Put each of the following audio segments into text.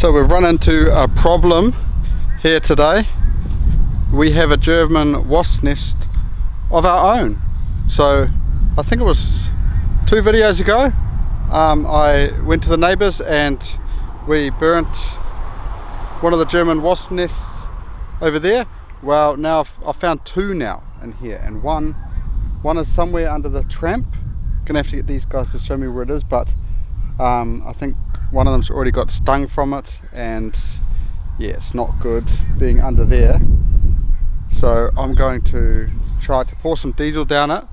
So we've run into a problem here today. We have a German wasp nest of our own. So I think it was 2 videos ago, I went to the neighbours and we burnt one of the German wasp nests over there. Well, now I've found 2 now in here, and one is somewhere under the tramp. Gonna have to get these guys to show me where it is, but I think one of them's already got stung from it, and yeah, it's not good being under there. So I'm going to try to pour some diesel down it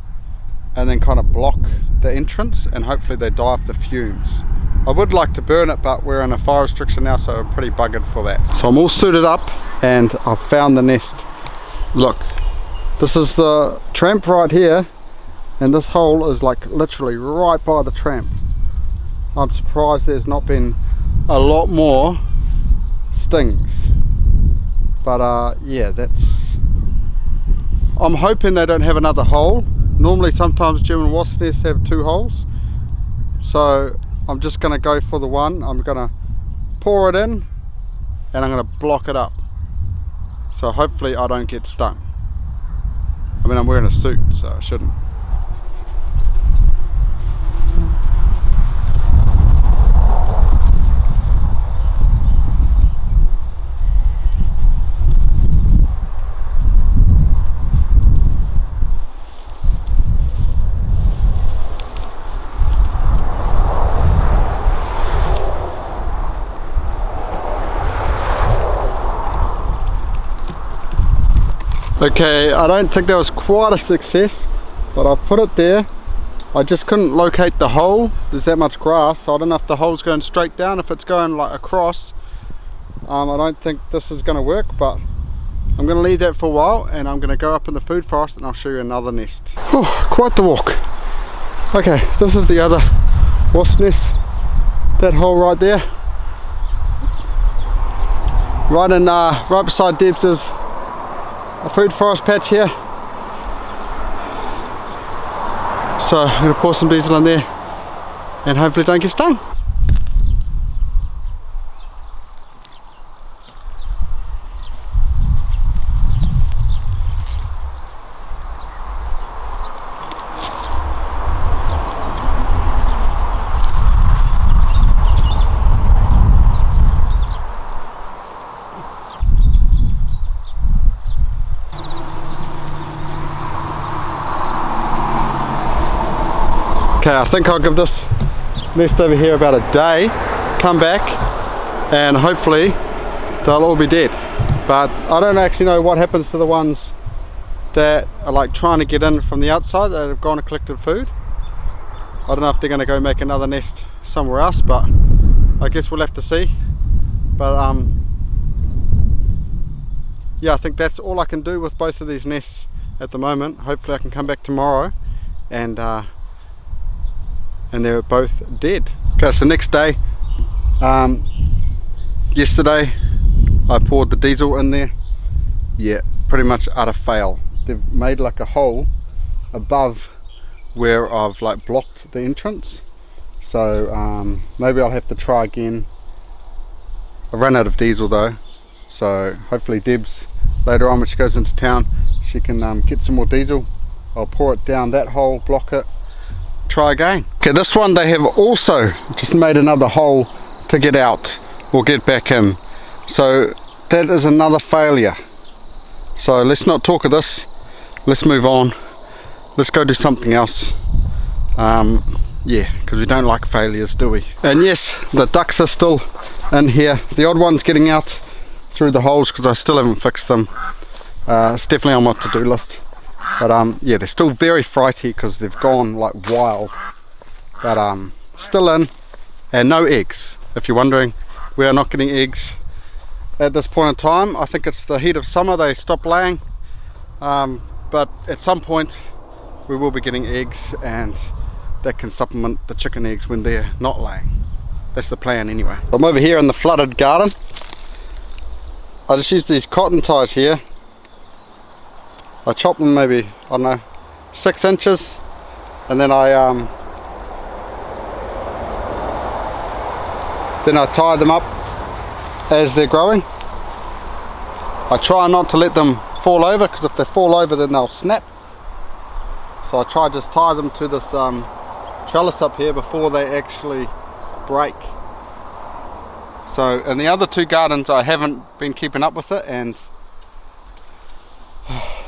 and then kind of block the entrance, and hopefully they die off the fumes. I would like to burn it, but we're in a fire restriction now, so I'm pretty buggered for that. So I'm all suited up and I've found the nest. Look, this is the tramp right here, and this hole is like literally right by the tramp. I'm surprised there's not been a lot more stings, but yeah, I'm hoping they don't have another hole. Normally sometimes German wasp nests have 2 holes, so I'm just going to go for the one. I'm going to pour it in and I'm going to block it up, so hopefully I don't get stung. I mean, I'm wearing a suit, so I shouldn't. Okay, I don't think that was quite a success, but I put it there. I just couldn't locate the hole. There's that much grass, so I don't know if the hole's going straight down, if it's going like across. I don't think this is going to work, but I'm going to leave that for a while, and I'm going to go up in the food forest and I'll show you another nest. Oh, quite the walk. Okay, this is the other wasp nest. That hole right there. Right beside Deb's a food forest patch here, so I'm going to pour some diesel in there and hopefully don't get stung. Okay, I think I'll give this nest over here about a day, come back, and hopefully they'll all be dead. But I don't actually know what happens to the ones that are like trying to get in from the outside that have gone and collected food. I don't know if they're going to go make another nest somewhere else, but I guess we'll have to see. But yeah, I think that's all I can do with both of these nests at the moment. Hopefully I can come back tomorrow and they're both dead. Okay, so next day, yesterday I poured the diesel in there. Yeah, pretty much utter fail. They've made like a hole above where I've like blocked the entrance, so maybe I'll have to try again. I ran out of diesel though, so hopefully Deb's later on when she goes into town, she can get some more diesel. I'll pour it down that hole, block it, try again. Okay, this one they have also just made another hole to get out or get back in, so that is another failure. So let's not talk of this, let's move on, let's go do something else. Yeah, because we don't like failures, do we? And yes, the ducks are still in here. The odd one's getting out through the holes because I still haven't fixed them. It's definitely on my to-do list. But yeah, they're still very frighty because they've gone like wild. But still in, and no eggs. If you're wondering, we are not getting eggs at this point in time. I think it's the heat of summer, they stop laying. But at some point we will be getting eggs, and that can supplement the chicken eggs when they're not laying. That's the plan anyway. I'm over here in the flooded garden. I just used these cotton ties here. I chopped them maybe, I don't know, 6 inches, and then I tied them up as they're growing. I try not to let them fall over, because if they fall over then they'll snap. So I try to just tie them to this trellis up here before they actually break. So in the other two gardens I haven't been keeping up with it, and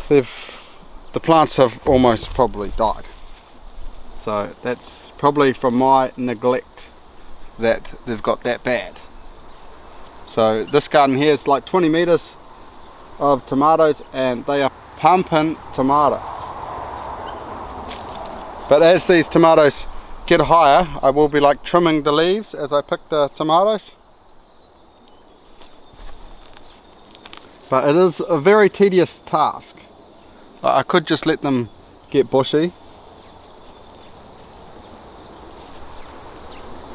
the plants have almost probably died. So that's probably from my neglect that they've got that bad. So this garden here is like 20 meters of tomatoes, and they are pumping tomatoes. But as these tomatoes get higher, I will be like trimming the leaves as I pick the tomatoes. But it is a very tedious task. I could just let them get bushy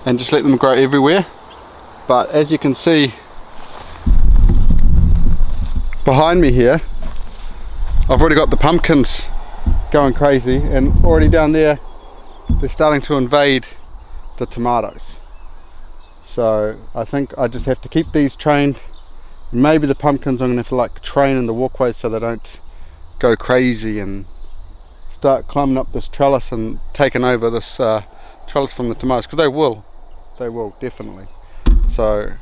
and just let them grow everywhere. But as you can see behind me here, I've already got the pumpkins going crazy, and already down there they're starting to invade the tomatoes. So I think I just have to keep these trained. Maybe the pumpkins I'm going to have to like train in the walkways so they don't go crazy and start climbing up this trellis and taking over this trellis from the tomatoes, because they will definitely. So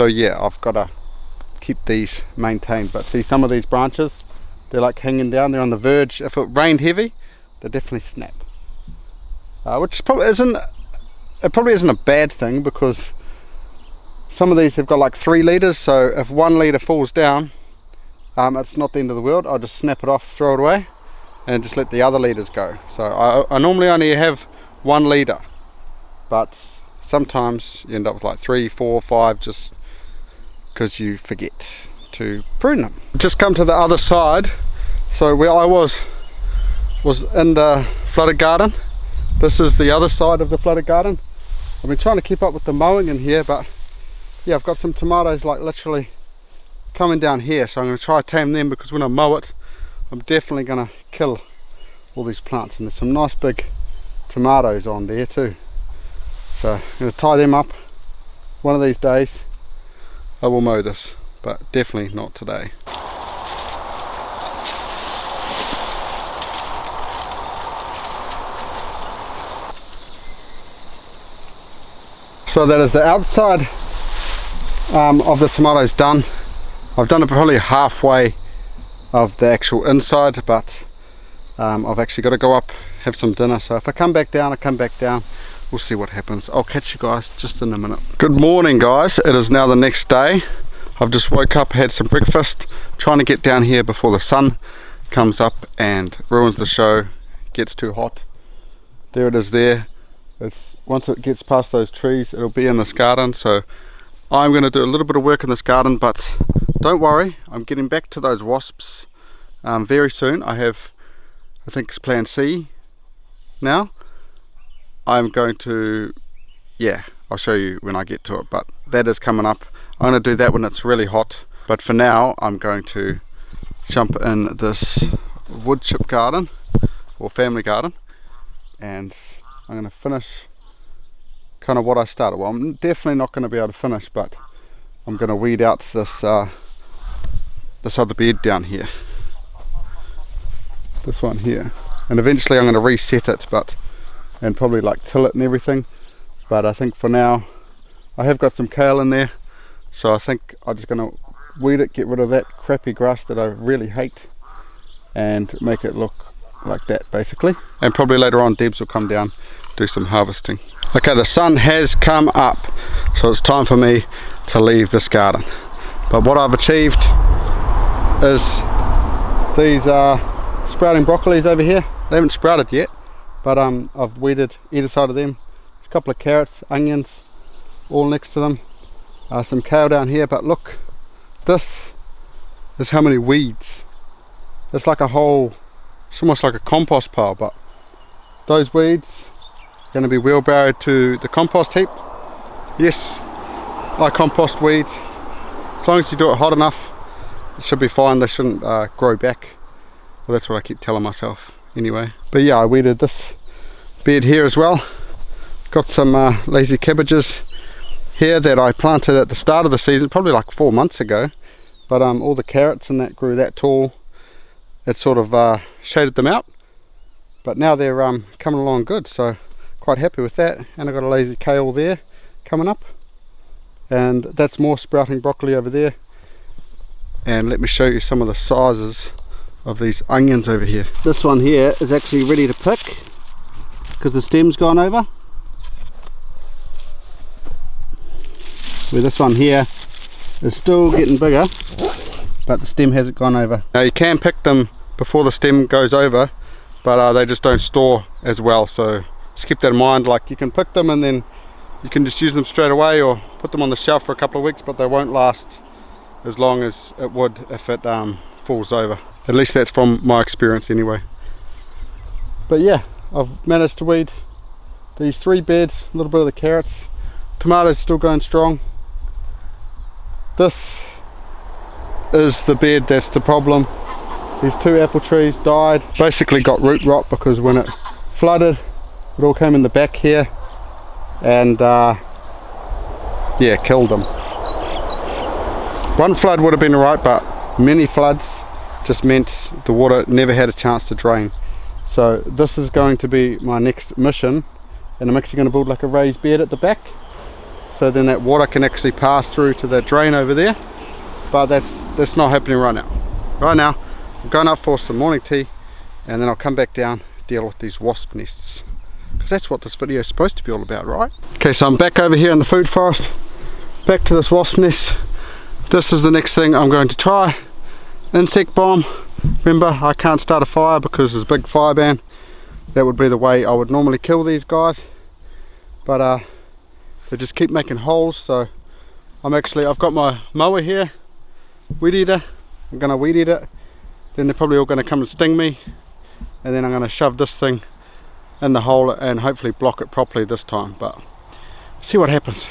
yeah, I've got to keep these maintained. But see, some of these branches, they're like hanging down, they're on the verge. If it rained heavy, they definitely snap, which probably isn't a bad thing, because some of these have got like 3 leaders, so if 1 leader falls down, it's not the end of the world. I'll just snap it off, throw it away, and just let the other leaders go. So I normally only have 1 leader, but sometimes you end up with like 3, 4, 5, just because you forget to prune them. Just come to the other side. So where I was in the flooded garden. This is the other side of the flooded garden. I've been trying to keep up with the mowing in here, but yeah, I've got some tomatoes like literally coming down here, so I'm going to try to tame them, because when I mow it, I'm definitely going to kill all these plants. And there's some nice big tomatoes on there too. So I'm going to tie them up. One of these days I will mow this, but definitely not today. So that is the outside of the tomatoes done. I've done it probably halfway of the actual inside, but I've actually got to go up, have some dinner. So if I come back down, I come back down. We'll see what happens. I'll catch you guys just in a minute. Good morning, guys. It is now the next day. I've just woke up, had some breakfast, trying to get down here before the sun comes up and ruins the show, gets too hot. There it is there. Once it gets past those trees, it'll be in this garden. So I'm going to do a little bit of work in this garden, but don't worry, I'm getting back to those wasps very soon. I think it's plan C now. I'm going to, I'll show you when I get to it, but that is coming up. I'm going to do that when it's really hot, but for now I'm going to jump in this wood chip garden or family garden, and I'm going to finish kind of what I started. Well, I'm definitely not going to be able to finish, but I'm going to weed out this other bed down here, this one here, and eventually I'm going to reset it, and probably like till it and everything. But I think for now I have got some kale in there, so I think I'm just going to weed it, get rid of that crappy grass that I really hate, and make it look like that basically. And probably later on Debs will come down, do some harvesting. Okay, the sun has come up, so it's time for me to leave this garden. But what I've achieved is these sprouting broccolis over here. They haven't sprouted yet, but I've weeded either side of them. A couple of carrots, onions, all next to them. Some kale down here, but look, this is how many weeds. It's like a whole, it's almost like a compost pile, but those weeds are going to be wheelbarrowed to the compost heap. Yes, I compost weeds. As long as you do it hot enough, it should be fine. They shouldn't grow back. Well, that's what I keep telling myself anyway. But yeah, I weeded this bed here as well. Got some lazy cabbages here that I planted at the start of the season, probably like 4 months ago, but all the carrots and that grew that tall. It sort of shaded them out, but now they're coming along good, so quite happy with that. And I've got a lazy kale there coming up, and that's more sprouting broccoli over there. And let me show you some of the sizes of these onions over here. This one here is actually ready to pick because the stem's gone over. Where this one here is still getting bigger, but the stem hasn't gone over. Now you can pick them before the stem goes over, but they just don't store as well, so just keep that in mind. Like, you can pick them and then you can just use them straight away or put them on the shelf for a couple of weeks, but they won't last as long as it would if it falls over. At least that's from my experience anyway. But yeah, I've managed to weed these 3 beds, a little bit of the carrots. Tomatoes still going strong. This is the bed that's the problem. These 2 apple trees died. Basically got root rot because when it flooded, it all came in the back here and yeah, killed them. One flood would have been alright, but many floods just meant the water never had a chance to drain. So this is going to be my next mission, and I'm actually going to build like a raised bed at the back, so then that water can actually pass through to the drain over there. But that's not happening right now. Right now I'm going up for some morning tea, and then I'll come back down, deal with these wasp nests, because that's what this video is supposed to be all about, right? Okay, so I'm back over here in the food forest, back to this wasp nest. This is the next thing I'm going to try. Insect bomb. Remember, I can't start a fire because there's a big fire ban. That would be the way I would normally kill these guys, but they just keep making holes. So I've got my mower here, weed eater. I'm gonna weed eat it, then they're probably all gonna come and sting me, and then I'm gonna shove this thing in the hole and hopefully block it properly this time, but see what happens.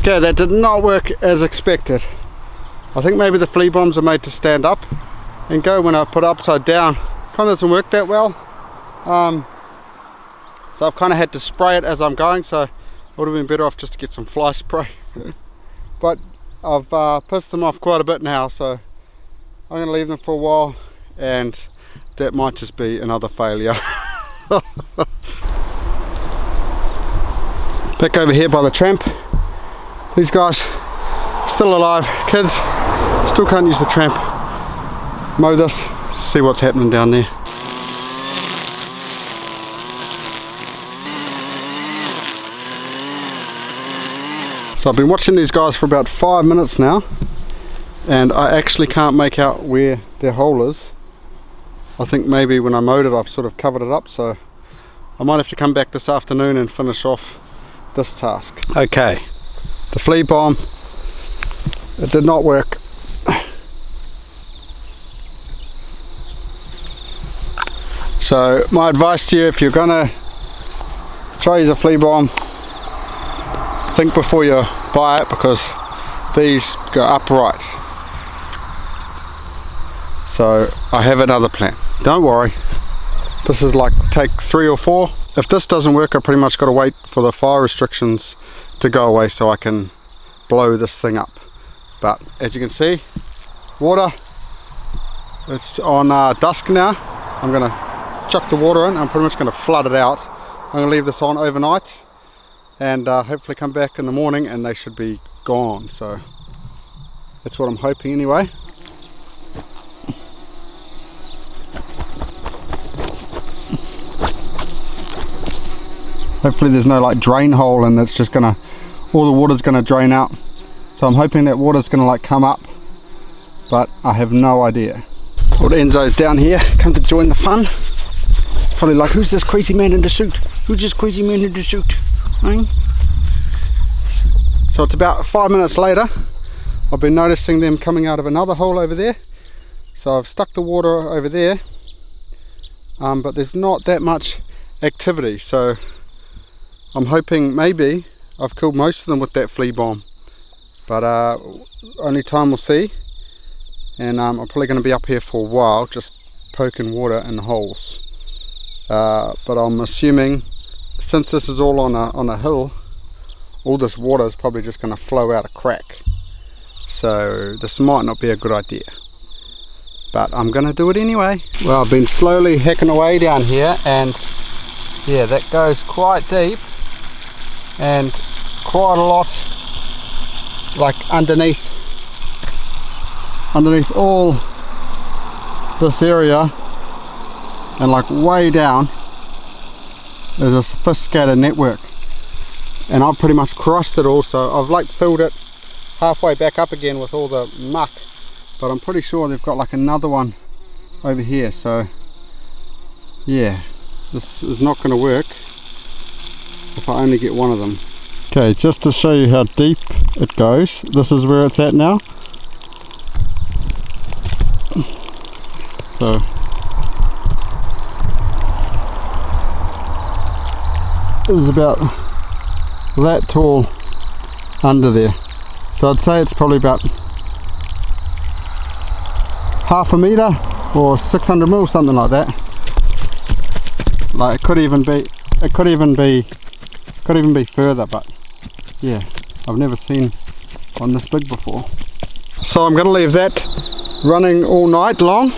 Okay, that did not work as expected. I think maybe the flea bombs are made to stand up and go. When I put it upside down, kind of doesn't work that well. So I've kind of had to spray it as I'm going, so it would have been better off just to get some fly spray. But I've pissed them off quite a bit now, so I'm going to leave them for a while, and that might just be another failure. Back over here by the tramp. These guys still alive. Kids still can't use the tramp. Mow this, see what's happening down there. So I've been watching these guys for about 5 minutes now, and I actually can't make out where their hole is. I think maybe when I mowed it I've sort of covered it up, so I might have to come back this afternoon and finish off this task. Okay, the flea bomb, it did not work. So my advice to you, if you're gonna try use a flea bomb, think before you buy it, because these go upright. So I have another plan. Don't worry, this is like take 3 or 4. If this doesn't work, I pretty much got to wait for the fire restrictions to go away so I can blow this thing up. But as you can see, water, it's on dusk now. I'm going to chuck the water in. I'm pretty much going to flood it out. I'm going to leave this on overnight and hopefully come back in the morning and they should be gone. So that's what I'm hoping anyway. Hopefully there's no like drain hole and it's just gonna, all the water's gonna drain out. So I'm hoping that water's gonna like come up, but I have no idea. Old Enzo's down here, come to join the fun. Probably like, who's this crazy man in the suit? Who's this crazy man in the suit? Eh? So it's about 5 minutes later. I've been noticing them coming out of another hole over there. So I've stuck the water over there, but there's not that much activity. So I'm hoping maybe I've killed most of them with that flea bomb, but only time will see. And I'm probably going to be up here for a while just poking water in the holes, but I'm assuming since this is all on a hill, all this water is probably just going to flow out a crack. So this might not be a good idea, but I'm going to do it anyway. Well, I've been slowly hacking away down here, and yeah, that goes quite deep and quite a lot like underneath all this area, and like way down there's a sophisticated network, and I've pretty much crossed it all. So I've like filled it halfway back up again with all the muck, but I'm pretty sure they've got like another one over here. So yeah, this is not going to work if I only get one of them. Okay, just to show you how deep it goes, this is where it's at now. So this is about that tall under there. So I'd say it's probably about half a meter or 600 mil, something like that. Like it could even be further, but yeah, I've never seen one this big before. So I'm going to leave that running all night long.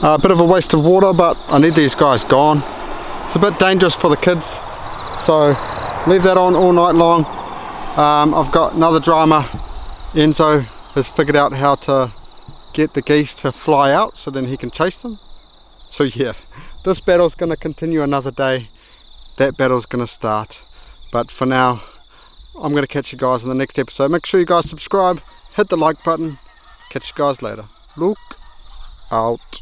A bit of a waste of water, but I need these guys gone. It's a bit dangerous for the kids, so leave that on all night long. I've got another drama. Enzo has figured out how to get the geese to fly out so then he can chase them. So yeah, this battle's going to continue another day. That battle's going to start, but for now I'm going to catch you guys in the next episode. Make sure you guys subscribe, hit the like button. Catch you guys later. Look out.